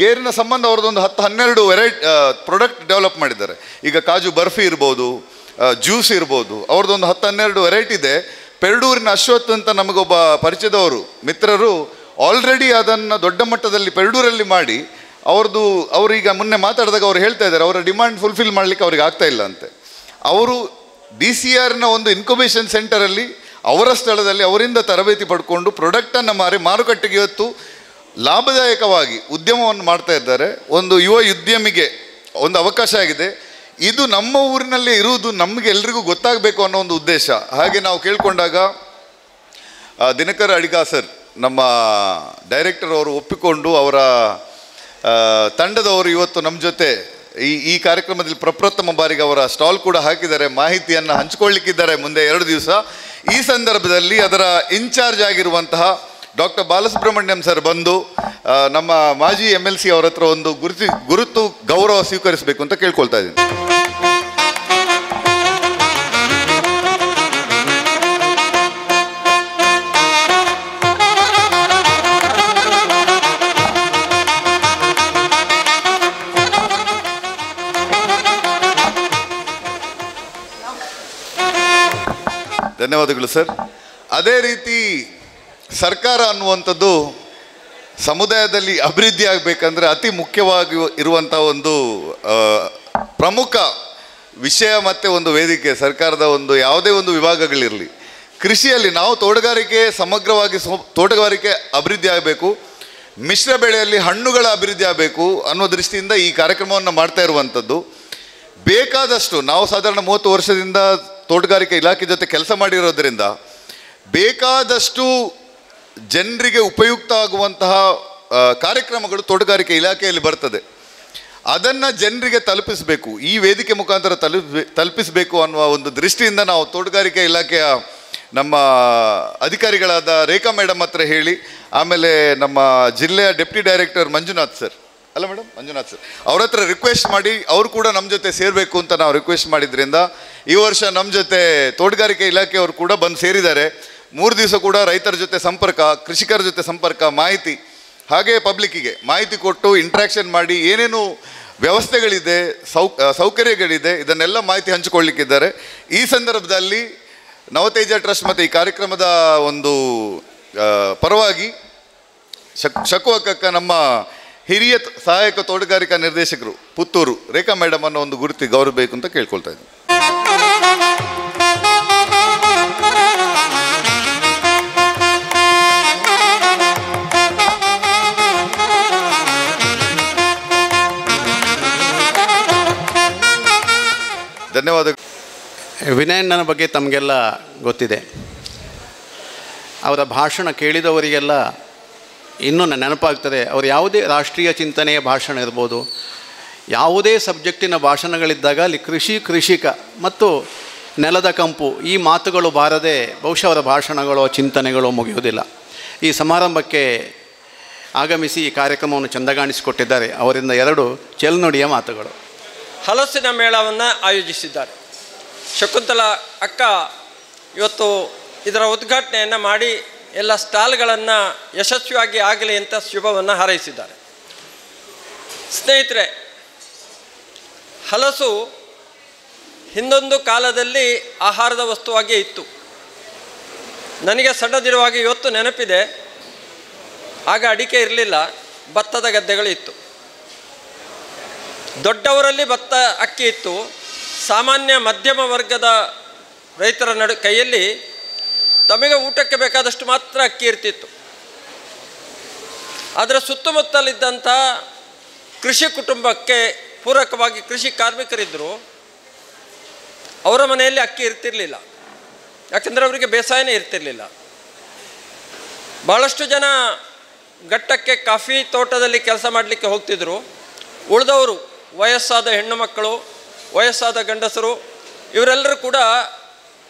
ಗೇರಿನ ಸಂಬಂಧ ಅವ್ರದ್ದೊಂದು 10-12 ವೆರೈಟಿ ಪ್ರಾಡಕ್ಟ್ ಡೆವಲಪ್ ಮಾಡಿದ್ದಾರೆ. ಈಗ ಕಾಜು ಬರ್ಫಿ ಇರ್ಬೋದು, ಜ್ಯೂಸ್ ಇರ್ಬೋದು, ಅವ್ರದ್ದೊಂದು 10-12 ವೆರೈಟಿ ಇದೆ. ಪೆರಡೂರಿನ ಅಶ್ವಥ್ ಅಂತ ನಮಗೊಬ್ಬ ಪರಿಚಯದವರು ಮಿತ್ರರು ಆಲ್ರೆಡಿ ಅದನ್ನು ದೊಡ್ಡ ಮಟ್ಟದಲ್ಲಿ ಪೆರಡೂರಲ್ಲಿ ಮಾಡಿ ಅವರೀಗ ಮೊನ್ನೆ ಮಾತಾಡಿದಾಗ ಅವ್ರು ಹೇಳ್ತಾ ಇದ್ದಾರೆ ಅವರ ಡಿಮಾಂಡ್ ಫುಲ್ಫಿಲ್ ಮಾಡಲಿಕ್ಕೆ ಅವ್ರಿಗೆ ಆಗ್ತಾ ಇಲ್ಲ ಅಂತೆ. ಅವರು DCRನ ಇನ್ಕ್ಯುಬೇಷನ್ ಸೆಂಟರಲ್ಲಿ ಅವರ ಸ್ಥಳದಲ್ಲಿ ಅವರಿಂದ ತರಬೇತಿ ಪಡ್ಕೊಂಡು ಪ್ರಾಡಕ್ಟನ್ನು ಮಾರಿ ಮಾರುಕಟ್ಟೆಗೆ ಇವತ್ತು ಲಾಭದಾಯಕವಾಗಿ ಉದ್ಯಮವನ್ನು ಮಾಡ್ತಾ ಇದ್ದಾರೆ. ಯುವ ಉದ್ಯಮಿಗೆ ಅವಕಾಶ ಆಗಿದೆ. ಇದು ನಮ್ಮ ಊರಿನಲ್ಲೇ ಇರುವುದು ನಮಗೆ ಎಲ್ರಿಗೂ ಗೊತ್ತಾಗಬೇಕು ಅನ್ನೋ ಉದ್ದೇಶ. ಹಾಗೆ ನಾವು ಕೇಳಿಕೊಂಡಾಗ ದಿನಕರ್ ಅಡಿಗಾರ್ ಸರ್ ನಮ್ಮ ಡೈರೆಕ್ಟರ್ ಅವರು ಒಪ್ಪಿಕೊಂಡು ಅವರ ತಂಡದವರು ಇವತ್ತು ನಮ್ಮ ಜೊತೆ ಈ ಕಾರ್ಯಕ್ರಮದಲ್ಲಿ ಪ್ರಪ್ರಥಮ ಬಾರಿಗೆ ಅವರ ಸ್ಟಾಲ್ ಕೂಡ ಹಾಕಿದ್ದಾರೆ, ಮಾಹಿತಿಯನ್ನು ಹಂಚಿಕೊಳ್ಳಿಕ್ಕಿದ್ದಾರೆ ಮುಂದೆ 2 ದಿವಸ. ಈ ಸಂದರ್ಭದಲ್ಲಿ ಅದರ ಇನ್ಚಾರ್ಜ್ ಆಗಿರುವಂತಹ ಡಾಕ್ಟರ್ ಬಾಲಸುಬ್ರಹ್ಮಣ್ಯಂ ಸರ್ ಬಂದು ನಮ್ಮ ಮಾಜಿ MLC ಅವರ ಹತ್ರ ಗುರುತು ಗೌರವ ಸ್ವೀಕರಿಸಬೇಕು ಅಂತ ಕೇಳ್ಕೊಳ್ತಾ ಇದ್ದೀನಿ. ಧನ್ಯವಾದಗಳು ಸರ್. ಅದೇ ರೀತಿ ಸರ್ಕಾರ ಅನ್ನುವಂಥದ್ದು ಸಮುದಾಯದಲ್ಲಿ ಅಭಿವೃದ್ಧಿ ಆಗಬೇಕಂದ್ರೆ ಅತಿ ಮುಖ್ಯವಾಗಿ ಇರುವಂಥ ಪ್ರಮುಖ ವಿಷಯ ಮತ್ತು ವೇದಿಕೆ. ಸರ್ಕಾರದ ಯಾವುದೇ ವಿಭಾಗಗಳಿರಲಿ, ಕೃಷಿಯಲ್ಲಿ ನಾವು ತೋಟಗಾರಿಕೆ ಸಮಗ್ರವಾಗಿ ತೋಟಗಾರಿಕೆ ಅಭಿವೃದ್ಧಿ ಆಗಬೇಕು, ಮಿಶ್ರ ಬೆಳೆಯಲ್ಲಿ ಹಣ್ಣುಗಳ ಅಭಿವೃದ್ಧಿ ಆಗಬೇಕು ಅನ್ನೋ ದೃಷ್ಟಿಯಿಂದ ಈ ಕಾರ್ಯಕ್ರಮವನ್ನು ಮಾಡ್ತಾ ಇರುವಂಥದ್ದು. ಬೇಕಾದಷ್ಟು ನಾವು ಸಾಧಾರಣ 30 ವರ್ಷದಿಂದ ತೋಟಗಾರಿಕೆ ಇಲಾಖೆ ಜೊತೆ ಕೆಲಸ ಮಾಡಿರೋದ್ರಿಂದ ಬೇಕಾದಷ್ಟು ಜನರಿಗೆ ಉಪಯುಕ್ತ ಆಗುವಂತಹ ಕಾರ್ಯಕ್ರಮಗಳು ತೋಟಗಾರಿಕೆ ಇಲಾಖೆಯಲ್ಲಿ ಬರ್ತದೆ. ಅದನ್ನು ಜನರಿಗೆ ತಲುಪಿಸಬೇಕು, ಈ ವೇದಿಕೆ ಮುಖಾಂತರ ತಲುಪಿಸಬೇಕು ಅನ್ನುವ ಒಂದು ದೃಷ್ಟಿಯಿಂದ ನಾವು ತೋಟಗಾರಿಕೆ ಇಲಾಖೆಯ ನಮ್ಮ ಅಧಿಕಾರಿಗಳಾದ ರೇಖಾ ಮೇಡಮ್ ಹತ್ರ ಹೇಳಿ, ಆಮೇಲೆ ನಮ್ಮ ಜಿಲ್ಲೆಯ ಡೆಪ್ಟಿ ಡೈರೆಕ್ಟರ್ ಮಂಜುನಾಥ್ ಸರ್ ಅಲ್ಲ ಮೇಡಮ್, ಮಂಜುನಾಥ್ ಸರ್ ಅವ್ರ ಹತ್ರ ರಿಕ್ವೆಸ್ಟ್ ಮಾಡಿ ಅವರು ಕೂಡ ನಮ್ಮ ಜೊತೆ ಸೇರಬೇಕು ಅಂತ ನಾವು ರಿಕ್ವೆಸ್ಟ್ ಮಾಡಿದ್ರಿಂದ ಈ ವರ್ಷ ನಮ್ಮ ಜೊತೆ ತೋಟಗಾರಿಕೆ ಇಲಾಖೆಯವರು ಕೂಡ ಬಂದು ಸೇರಿದ್ದಾರೆ. 3 ದಿವಸ ಕೂಡ ರೈತರ ಜೊತೆ ಸಂಪರ್ಕ, ಕೃಷಿಕರ ಜೊತೆ ಸಂಪರ್ಕ, ಮಾಹಿತಿ, ಹಾಗೆ ಪಬ್ಲಿಕ್ಕಿಗೆ ಮಾಹಿತಿ ಕೊಟ್ಟು ಇಂಟ್ರಾಕ್ಷನ್ ಮಾಡಿ ಏನೇನು ವ್ಯವಸ್ಥೆಗಳಿದೆ, ಸೌಕರ್ಯಗಳಿದೆ, ಇದನ್ನೆಲ್ಲ ಮಾಹಿತಿ ಹಂಚಿಕೊಳ್ಳಿಕ್ಕಿದ್ದಾರೆ. ಈ ಸಂದರ್ಭದಲ್ಲಿ ನವತೇಜ ಟ್ರಸ್ಟ್ ಮತ್ತು ಈ ಕಾರ್ಯಕ್ರಮದ ಒಂದು ಪರವಾಗಿ ಶಕುವಕ್ಕ ನಮ್ಮ ಹಿರಿಯ ಸಹಾಯಕ ತೋಟಗಾರಿಕಾ ನಿರ್ದೇಶಕರು ಪುತ್ತೂರು ರೇಖಾ ಮೇಡಮ್ ಅನ್ನೋ ಒಂದು ಗುರುತಿ ಗೌರವಬೇಕು ಅಂತ ಕೇಳ್ಕೊಳ್ತಾ ಇದ್ದೀನಿ. ಧನ್ಯವಾದ. ವಿನಯಣ್ಣನ ಬಗ್ಗೆ ತಮಗೆಲ್ಲ ಗೊತ್ತಿದೆ. ಅವರ ಭಾಷಣ ಕೇಳಿದವರಿಗೆಲ್ಲ ಇನ್ನೂ ನೆನಪಾಗ್ತದೆ. ಅವರು ಯಾವುದೇ ರಾಷ್ಟ್ರೀಯ ಚಿಂತನೆಯ ಭಾಷಣ ಇರ್ಬೋದು, ಯಾವುದೇ ಸಬ್ಜೆಕ್ಟಿನ ಭಾಷಣಗಳಿದ್ದಾಗ ಅಲ್ಲಿ ಕೃಷಿಕ ಮತ್ತು ನೆಲದ ಕಂಪು ಈ ಮಾತುಗಳು ಬಾರದೆ ಬಹುಶಃ ಅವರ ಭಾಷಣಗಳು, ಚಿಂತನೆಗಳು ಮುಗಿಯುವುದಿಲ್ಲ. ಈ ಸಮಾರಂಭಕ್ಕೆ ಆಗಮಿಸಿ ಈ ಕಾರ್ಯಕ್ರಮವನ್ನು ಚೆಂದಗಾಣಿಸಿಕೊಟ್ಟಿದ್ದಾರೆ. ಅವರಿಂದ 2 ಚೆಲ್ನುಡಿಯ ಮಾತುಗಳು. ಹಲಸಿನ ಮೇಳವನ್ನು ಆಯೋಜಿಸಿದ್ದಾರೆ. ಶಕುಂತಲಾ ಅಕ್ಕ ಇವತ್ತು ಇದರ ಉದ್ಘಾಟನೆಯನ್ನು ಮಾಡಿ ಎಲ್ಲ ಸ್ಟಾಲ್ಗಳನ್ನು ಯಶಸ್ವಿಯಾಗಿ ಆಗಲಿ ಅಂತ ಶುಭವನ್ನು ಹಾರೈಸಿದ್ದಾರೆ. ಸ್ನೇಹಿತರೆ, ಹಲಸು ಹಿಂದೊಂದು ಕಾಲದಲ್ಲಿ ಆಹಾರದ ವಸ್ತುವಾಗಿ ಇತ್ತು. ನನಗೆ ಸಣ್ಣದಿರುವಾಗ ಇವತ್ತು ನೆನಪಿದೆ, ಆಗ ಅಡಿಕೆ ಇರಲಿಲ್ಲ, ಭತ್ತದ ಗದ್ದೆಗಳು ಇತ್ತು. ದೊಡ್ಡವರಲ್ಲಿ ಭತ್ತ ಅಕ್ಕಿ ಇತ್ತು. ಸಾಮಾನ್ಯ ಮಧ್ಯಮ ವರ್ಗದ ರೈತರ ಕೈಯಲ್ಲಿ ತಮಗೆ ಊಟಕ್ಕೆ ಬೇಕಾದಷ್ಟು ಮಾತ್ರ ಅಕ್ಕಿ ಇರ್ತಿತ್ತು. ಅದರ ಸುತ್ತಮುತ್ತಲಿದ್ದಂಥ ಕೃಷಿ ಕುಟುಂಬಕ್ಕೆ ಪೂರಕವಾಗಿ ಕೃಷಿ ಕಾರ್ಮಿಕರಿದ್ದರು. ಅವರ ಮನೆಯಲ್ಲಿ ಅಕ್ಕಿ ಇರ್ತಿರಲಿಲ್ಲ, ಯಾಕೆಂದರೆ ಅವರಿಗೆ ಬೇಸಾಯನೇ ಇರ್ತಿರಲಿಲ್ಲ. ಭಾಳಷ್ಟು ಜನ ಘಟ್ಟಕ್ಕೆ ಕಾಫಿ ತೋಟದಲ್ಲಿ ಕೆಲಸ ಮಾಡಲಿಕ್ಕೆ ಹೋಗ್ತಿದ್ರು. ಉಳಿದವರು ವಯಸ್ಸಾದ ಹೆಣ್ಣು ಮಕ್ಕಳು, ವಯಸ್ಸಾದ ಗಂಡಸರು, ಇವರೆಲ್ಲರೂ ಕೂಡ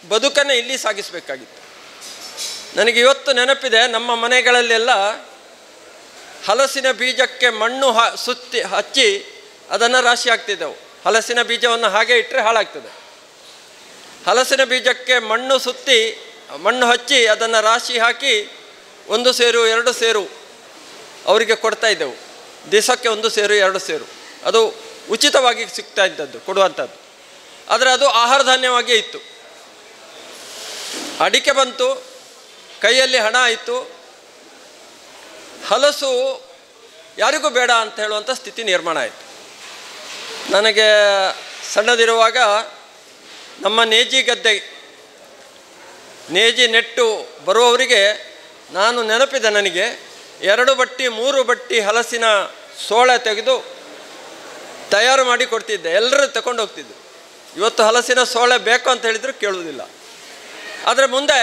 ಬದುಕನ್ನು ಇಲ್ಲಿ ಸಾಗಿಸಬೇಕಾಗಿತ್ತು. ನನಗೆ ಇವತ್ತು ನೆನಪಿದೆ, ನಮ್ಮ ಮನೆಗಳಲ್ಲೆಲ್ಲ ಹಲಸಿನ ಬೀಜಕ್ಕೆ ಮಣ್ಣು ಹಚ್ಚಿ ಅದನ್ನು ರಾಶಿ ಹಾಕ್ತಿದ್ದೆವು. ಹಲಸಿನ ಬೀಜವನ್ನು ಹಾಗೆ ಇಟ್ಟರೆ ಹಾಳಾಗ್ತದೆ. ಹಲಸಿನ ಬೀಜಕ್ಕೆ ಮಣ್ಣು ಹಚ್ಚಿ ಅದನ್ನು ರಾಶಿ ಹಾಕಿ 1 ಸೇರು 2 ಸೇರು ಅವರಿಗೆ ಕೊಡ್ತಾ ಇದ್ದೆವು. ದಿವಸಕ್ಕೆ 1 ಸೇರು 2 ಸೇರು ಅದು ಉಚಿತವಾಗಿ ಸಿಗ್ತಾ ಇದ್ದದ್ದು, ಕೊಡುವಂಥದ್ದು. ಆದರೆ ಅದು ಆಹಾರ ಧಾನ್ಯವಾಗಿಯೇ ಇತ್ತು. ಅಡಿಕೆ ಬಂತು, ಕೈಯಲ್ಲಿ ಹಣ ಆಯಿತು, ಹಲಸು ಯಾರಿಗೂ ಬೇಡ ಅಂತ ಹೇಳುವಂಥ ಸ್ಥಿತಿ ನಿರ್ಮಾಣ ಆಯಿತು. ನನಗೆ ಸಣ್ಣದಿರುವಾಗ ನಮ್ಮ ನೇಜಿ ಗದ್ದೆ ನೇಜಿ ನೆಟ್ಟು ಬರುವವರಿಗೆ ನಾನು ನೆನಪಿದೆ, ನನಗೆ 2 ಬಟ್ಟಿ 3 ಬಟ್ಟಿ ಹಲಸಿನ ಸೋಳೆ ತೆಗೆದು ತಯಾರು ಮಾಡಿ ಕೊಡ್ತಿದ್ದೆ. ಎಲ್ಲರೂ ತಗೊಂಡು ಹೋಗ್ತಿದ್ದು. ಇವತ್ತು ಹಲಸಿನ ಸೋಳೆ ಬೇಕು ಅಂತ ಹೇಳಿದ್ರು ಕೇಳುವುದಿಲ್ಲ. ಆದರೆ ಮುಂದೆ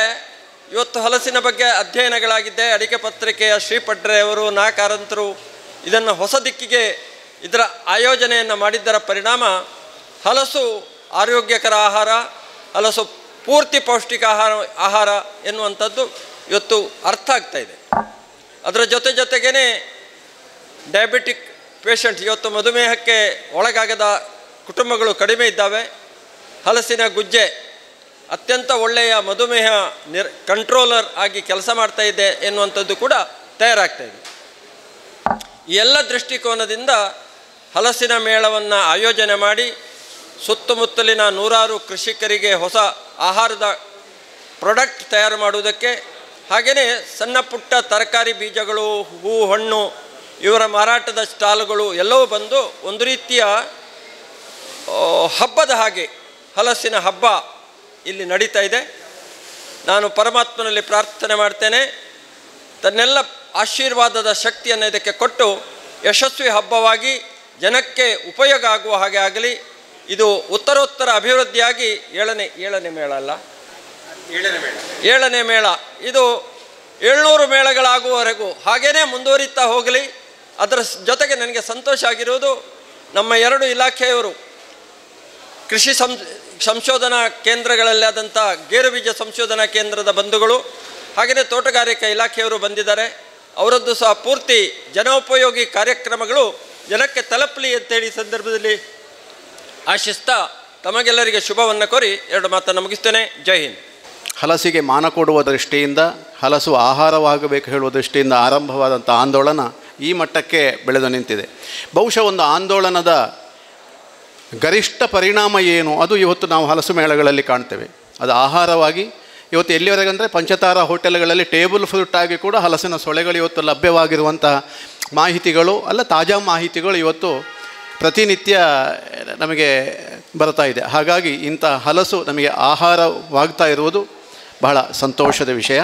ಇವತ್ತು ಹಲಸಿನ ಬಗ್ಗೆ ಅಧ್ಯಯನಗಳಾಗಿದ್ದೆ. ಅಡಿಕೆ ಪತ್ರಿಕೆಯ ಶ್ರೀಪಡ್ರೆ ಅವರು, ನಾಕಾರಂತರು ಇದನ್ನು ಹೊಸ ದಿಕ್ಕಿಗೆ ಇದರ ಆಯೋಜನೆಯನ್ನು ಮಾಡಿದ್ದರ ಪರಿಣಾಮ ಹಲಸು ಆರೋಗ್ಯಕರ ಆಹಾರ, ಹಲಸು ಪೂರ್ತಿ ಪೌಷ್ಟಿಕ ಆಹಾರ ಎನ್ನುವಂಥದ್ದು ಇವತ್ತು ಅರ್ಥ ಆಗ್ತಾ ಇದೆ. ಅದರ ಜೊತೆಗೇ ಡಯಾಬಿಟಿಕ್ ಪೇಷಂಟ್, ಇವತ್ತು ಮಧುಮೇಹಕ್ಕೆ ಒಳಗಾಗದ ಕುಟುಂಬಗಳು ಕಡಿಮೆ ಇದ್ದಾವೆ. ಹಲಸಿನ ಗುಜ್ಜೆ ಅತ್ಯಂತ ಒಳ್ಳೆಯ ಮಧುಮೇಹ ಕಂಟ್ರೋಲರ್ ಆಗಿ ಕೆಲಸ ಮಾಡ್ತಾ ಇದೆ ಎನ್ನುವಂಥದ್ದು ಕೂಡ ತಯಾರಾಗ್ತಾ ಇದೆ. ಈ ಎಲ್ಲ ದೃಷ್ಟಿಕೋನದಿಂದ ಹಲಸಿನ ಮೇಳವನ್ನು ಆಯೋಜನೆ ಮಾಡಿ ಸುತ್ತಮುತ್ತಲಿನ 100 ಕೃಷಿಕರಿಗೆ ಹೊಸ ಆಹಾರದ ಪ್ರಾಡಕ್ಟ್ ತಯಾರು ಮಾಡುವುದಕ್ಕೆ, ಹಾಗೆಯೇ ಸಣ್ಣ ಪುಟ್ಟ ತರಕಾರಿ ಬೀಜಗಳು, ಹೂ ಹಣ್ಣು ಇವರ ಮಾರಾಟದ ಸ್ಟಾಲ್ಗಳು ಎಲ್ಲವೂ ಬಂದು ಒಂದು ರೀತಿಯ ಹಬ್ಬದ ಹಾಗೆ ಹಲಸಿನ ಹಬ್ಬ ಇಲ್ಲಿ ನಡೀತಾ ಇದೆ. ನಾನು ಪರಮಾತ್ಮನಲ್ಲಿ ಪ್ರಾರ್ಥನೆ ಮಾಡ್ತೇನೆ, ತನ್ನೆಲ್ಲ ಆಶೀರ್ವಾದದ ಶಕ್ತಿಯನ್ನು ಇದಕ್ಕೆ ಕೊಟ್ಟು ಯಶಸ್ವಿ ಹಬ್ಬವಾಗಿ ಜನಕ್ಕೆ ಉಪಯೋಗ ಆಗುವ ಹಾಗೆ ಆಗಲಿ. ಇದು ಉತ್ತರೋತ್ತರ ಅಭಿವೃದ್ಧಿಯಾಗಿ ಏಳನೇ ಮೇಳ ಇದು 700 ಮೇಳಗಳಾಗುವವರೆಗೂ ಹಾಗೇ ಮುಂದುವರಿತಾ ಹೋಗಲಿ. ಅದರ ಜೊತೆಗೆ ನನಗೆ ಸಂತೋಷ ಆಗಿರುವುದು ನಮ್ಮ 2 ಇಲಾಖೆಯವರು ಕೃಷಿ ಸಂಶೋಧನಾ ಕೇಂದ್ರಗಳಲ್ಲಿ ಆದಂಥ ಗೇರು ಬೀಜ ಸಂಶೋಧನಾ ಕೇಂದ್ರದ ಬಂಧುಗಳು ಹಾಗೆಯೇ ತೋಟಗಾರಿಕಾ ಇಲಾಖೆಯವರು ಬಂದಿದ್ದಾರೆ. ಅವರದ್ದು ಸಹ ಪೂರ್ತಿ ಜನೋಪಯೋಗಿ ಕಾರ್ಯಕ್ರಮಗಳು ಜನಕ್ಕೆ ತಲುಪಲಿ ಅಂತೇಳಿ ಸಂದರ್ಭದಲ್ಲಿ ಆಶಿಸ್ತಾ ತಮಗೆಲ್ಲರಿಗೆ ಶುಭವನ್ನು ಕೋರಿ 2 ಮಾತನ್ನು ಮುಗಿಸ್ತೇನೆ. ಜೈ ಹಿಂದ್. ಹಲಸಿಗೆ ಮಾನ ಕೊಡುವ ದೃಷ್ಟಿಯಿಂದ, ಹಲಸು ಆಹಾರವಾಗಬೇಕು ಹೇಳುವ ದೃಷ್ಟಿಯಿಂದ ಆರಂಭವಾದಂಥ ಆಂದೋಲನ ಈ ಮಟ್ಟಕ್ಕೆ ಬೆಳೆದು ನಿಂತಿದೆ. ಬಹುಶಃ ಒಂದು ಆಂದೋಲನದ ಗರಿಷ್ಠ ಪರಿಣಾಮ ಏನು ಅದು ಇವತ್ತು ನಾವು ಹಲಸು ಮೇಳಗಳಲ್ಲಿ ಕಾಣ್ತೇವೆ. ಅದು ಆಹಾರವಾಗಿ ಇವತ್ತು ಎಲ್ಲಿವರೆಗೆ ಅಂದರೆ ಪಂಚತಾರ ಹೋಟೆಲ್ಗಳಲ್ಲಿ ಟೇಬಲ್ ಫ್ರೂಟ್ ಆಗಿ ಕೂಡ ಹಲಸಿನ ಸೊಳೆಗಳು ಇವತ್ತು ಲಭ್ಯವಾಗಿರುವಂತಹ ಮಾಹಿತಿಗಳು ತಾಜಾ ಮಾಹಿತಿಗಳು ಇವತ್ತು ಪ್ರತಿನಿತ್ಯ ನಮಗೆ ಬರ್ತಾ ಇದೆ. ಹಾಗಾಗಿ ಇಂಥ ಹಲಸು ನಮಗೆ ಆಹಾರವಾಗ್ತಾ ಇರುವುದು ಬಹಳ ಸಂತೋಷದ ವಿಷಯ.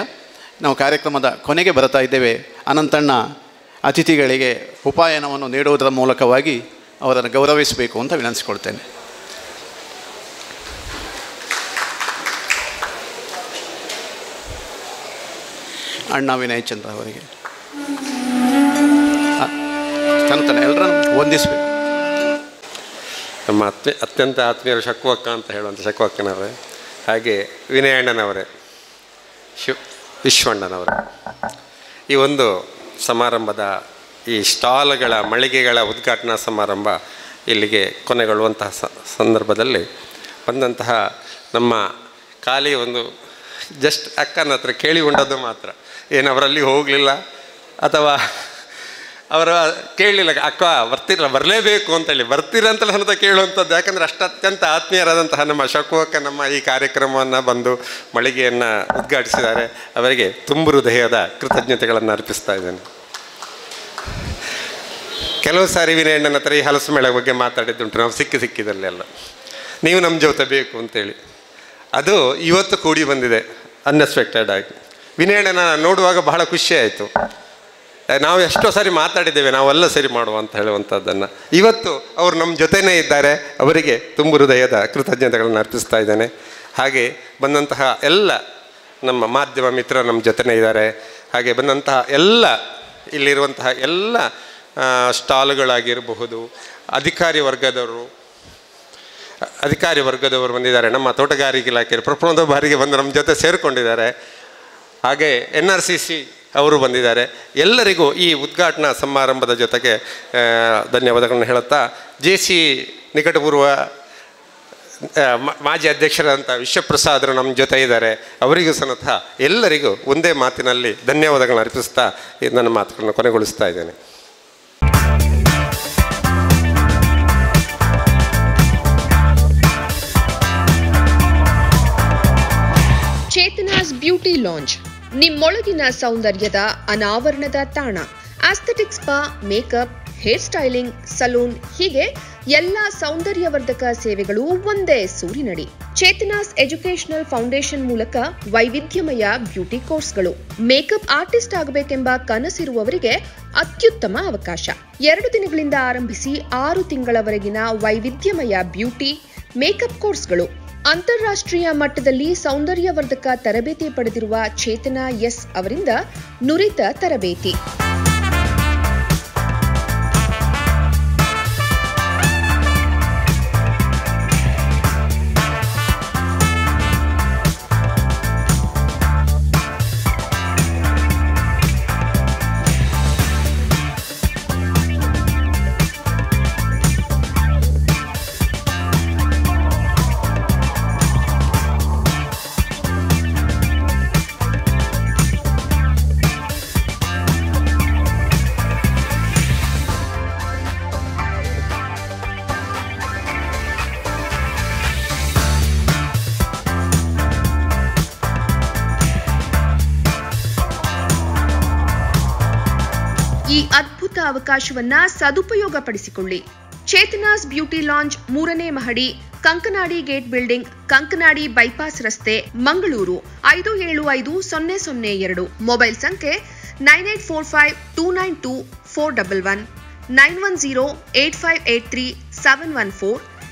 ನಾವು ಕಾರ್ಯಕ್ರಮದ ಕೊನೆಗೆ ಬರ್ತಾ ಇದ್ದೇವೆ. ಅನಂತಣ್ಣ ಅತಿಥಿಗಳಿಗೆ ಉಪಾಯನವನ್ನು ನೀಡುವುದರ ಮೂಲಕವಾಗಿ ಅವರನ್ನು ಗೌರವಿಸಬೇಕು ಅಂತ ವಿನಂತಿಸಿಕೊಳ್ತೇನೆ. ಅಣ್ಣ ವಿನಯ್ ಚಂದ್ರ ಅವರಿಗೆ ತನ್ನ ಎಲ್ಲರನ್ನು ವಂದಿಸಬೇಕು. ನಮ್ಮ ಅತ್ಯಂತ ಆತ್ಮೀಯರು ಶಕ್ವಕ್ಕ ಅಂತ ಹೇಳುವಂಥ ಶಕ್ವಕ್ಕನವರೇ, ಹಾಗೆ ವಿನಯಣ್ಣನವರೇ, ವಿಶ್ವಣ್ಣನವರೇ, ಈ ಒಂದು ಸಮಾರಂಭದ ಈ ಸ್ಟಾಲ್ಗಳ ಮಳಿಗೆಗಳ ಉದ್ಘಾಟನಾ ಸಮಾರಂಭ ಇಲ್ಲಿಗೆ ಕೊನೆಗೊಳ್ಳುವಂತಹ ಸಂದರ್ಭದಲ್ಲಿ ಬಂದಂತಹ ನಮ್ಮ ಖಾಲಿ ಒಂದು ಜಸ್ಟ್ ಅಕ್ಕನ ಹತ್ರ ಕೇಳಿ ಉಂಡದ್ದು ಮಾತ್ರ, ಏನು ಅವರಲ್ಲಿ ಹೋಗಲಿಲ್ಲ ಅಥವಾ ಅವರ ಕೇಳಲಿಲ್ಲ, ಅಕ್ಕ ಬರಲೇಬೇಕು ಅಂತೇಳಿ ಬರ್ತೀರಂತಲೇ ಅಂತ ಕೇಳುವಂಥದ್ದು. ಯಾಕಂದರೆ ಅತ್ಯಂತ ಆತ್ಮೀಯರಾದಂತಹ ನಮ್ಮ ಶಕುವಕ್ಕ ನಮ್ಮ ಈ ಕಾರ್ಯಕ್ರಮವನ್ನು ಬಂದು ಮಳಿಗೆಯನ್ನು ಉದ್ಘಾಟಿಸಿದ್ದಾರೆ. ಅವರಿಗೆ ತುಂಬು ಹೃದಯದ ಕೃತಜ್ಞತೆಗಳನ್ನು ಅರ್ಪಿಸ್ತಾ ಇದ್ದೇನೆ. ಕೆಲವು ಸಾರಿ ವಿನಯಣ್ಣನ ಹತ್ರ ಈ ಹಲಸು ಮೇಳ ಬಗ್ಗೆ ಮಾತಾಡಿದ್ದುಂಟು ನಾವು ಸಿಕ್ಕಿದಲ್ಲೆಲ್ಲ, ನೀವು ನಮ್ಮ ಜೊತೆ ಬೇಕು ಅಂತೇಳಿ. ಅದು ಇವತ್ತು ಕೂಡಿ ಬಂದಿದೆ ಅನ್ಎಕ್ಸ್ಪೆಕ್ಟೆಡ್ ಆಗಿ. ವಿನಯಣ್ಣನ ನೋಡುವಾಗ ಬಹಳ ಖುಷಿ ಆಯಿತು. ನಾವು ಎಷ್ಟೋ ಸಾರಿ ಮಾತಾಡಿದ್ದೇವೆ ನಾವೆಲ್ಲ ಸರಿ ಮಾಡುವ ಅಂತ ಹೇಳುವಂಥದ್ದನ್ನು. ಇವತ್ತು ಅವರು ನಮ್ಮ ಜೊತೆಯೇ ಇದ್ದಾರೆ. ಅವರಿಗೆ ತುಂಬು ಹೃದಯದ ಕೃತಜ್ಞತೆಗಳನ್ನು ಅರ್ಪಿಸ್ತಾ ಇದ್ದೇನೆ. ಹಾಗೆ ಬಂದಂತಹ ಎಲ್ಲ ನಮ್ಮ ಮಾಧ್ಯಮ ಮಿತ್ರರು ನಮ್ಮ ಜೊತೆಯೇ ಇದ್ದಾರೆ. ಹಾಗೆ ಬಂದಂತಹ ಎಲ್ಲ ಇಲ್ಲಿರುವಂತಹ ಎಲ್ಲ ಸ್ಟಾಲ್ಗಳಾಗಿರಬಹುದು, ಅಧಿಕಾರಿ ವರ್ಗದವರು ಬಂದಿದ್ದಾರೆ. ನಮ್ಮ ತೋಟಗಾರಿಕೆ ಇಲಾಖೆ ಪ್ರಪ್ರಥಮ ಬಾರಿಗೆ ಬಂದು ನಮ್ಮ ಜೊತೆ ಸೇರಿಕೊಂಡಿದ್ದಾರೆ. ಹಾಗೆ NRCC ಅವರು ಬಂದಿದ್ದಾರೆ. ಎಲ್ಲರಿಗೂ ಈ ಉದ್ಘಾಟನಾ ಸಮಾರಂಭದ ಜೊತೆಗೆ ಧನ್ಯವಾದಗಳನ್ನು ಹೇಳುತ್ತಾ, JC ನಿಕಟಪೂರ್ವ ಮಾಜಿ ಅಧ್ಯಕ್ಷರಾದಂಥ ವಿಶ್ವಪ್ರಸಾದರು ನಮ್ಮ ಜೊತೆ ಇದ್ದಾರೆ. ಅವರಿಗೂ ಸಹ ಎಲ್ಲರಿಗೂ ಒಂದೇ ಮಾತಿನಲ್ಲಿ ಧನ್ಯವಾದಗಳನ್ನು ಅರ್ಪಿಸ್ತಾ ನನ್ನ ಮಾತುಗಳನ್ನು ಕೊನೆಗೊಳಿಸ್ತಾ ಇದ್ದೇನೆ. ಚೇತನಾಸ್ ಬ್ಯೂಟಿ ಲಾಂಜ್, ನಿಮ್ಮೊಳಗಿನ ಸೌಂದರ್ಯದ ಅನಾವರಣದ ತಾಣ. Aesthetic spa, makeup, hair styling, salon, ಹೀಗೆ ಎಲ್ಲ ಸೌಂದರ್ಯವರ್ಧಕ ಸೇವೆಗಳು ಒಂದೇ ಸೂರಿನಡಿ. ಚೇತನಾಸ್ ಎಜುಕೇಶನಲ್ ಫೌಂಡೇಶನ್ ಮೂಲಕ ವೈವಿಧ್ಯಮಯ ಬ್ಯೂಟಿ ಕೋರ್ಸ್ಗಳು. ಮೇಕಪ್ ಆರ್ಟಿಸ್ಟ್ ಆಗಬೇಕೆಂಬ ಕನಸಿರುವವರಿಗೆ ಅತ್ಯುತ್ತಮ ಅವಕಾಶ. 2 ದಿನಗಳಿಂದ ಆರಂಭಿಸಿ 6 ತಿಂಗಳವರೆಗಿನ ವೈವಿಧ್ಯಮಯ ಬ್ಯೂಟಿ ಮೇಕಪ್ ಕೋರ್ಸ್ಗಳು. ಅಂತಾರಾಷ್ಟ್ರೀಯ ಮಟ್ಟದಲ್ಲಿ ಸೌಂದರ್ಯವರ್ಧಕ ತರಬೇತಿ ಪಡೆದಿರುವ ಚೇತನಾ ಎಸ್ ಅವರಿಂದ ನುರಿತ ತರಬೇತಿ. ಈ ಅದ್ಭುತ ಅವಕಾಶವನ್ನ ಸದುಪಯೋಗಪಡಿಸಿಕೊಳ್ಳಿ. ಚೇತನಾಸ್ ಬ್ಯೂಟಿ ಲಾಂಜ್ 3ನೇ ಮಹಡಿ, Kankanadi gate building, Kankanadi bypass ರಸ್ತೆ, ಮಂಗಳೂರು 575002. ಮೊಬೈಲ್ ಸಂಖ್ಯೆ 9845292411, 9108583 714,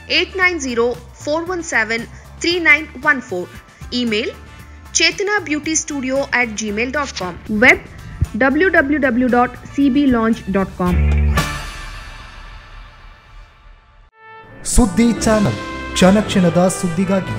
890-417-3914. Email chetanabeautystudio@gmail.com. Web www.cblaunch.com. ಸುದ್ದಿ ಚಾನಲ್, ಕ್ಷಣ ಕ್ಷಣದ ಸುದ್ದಿಗಾಗಿ.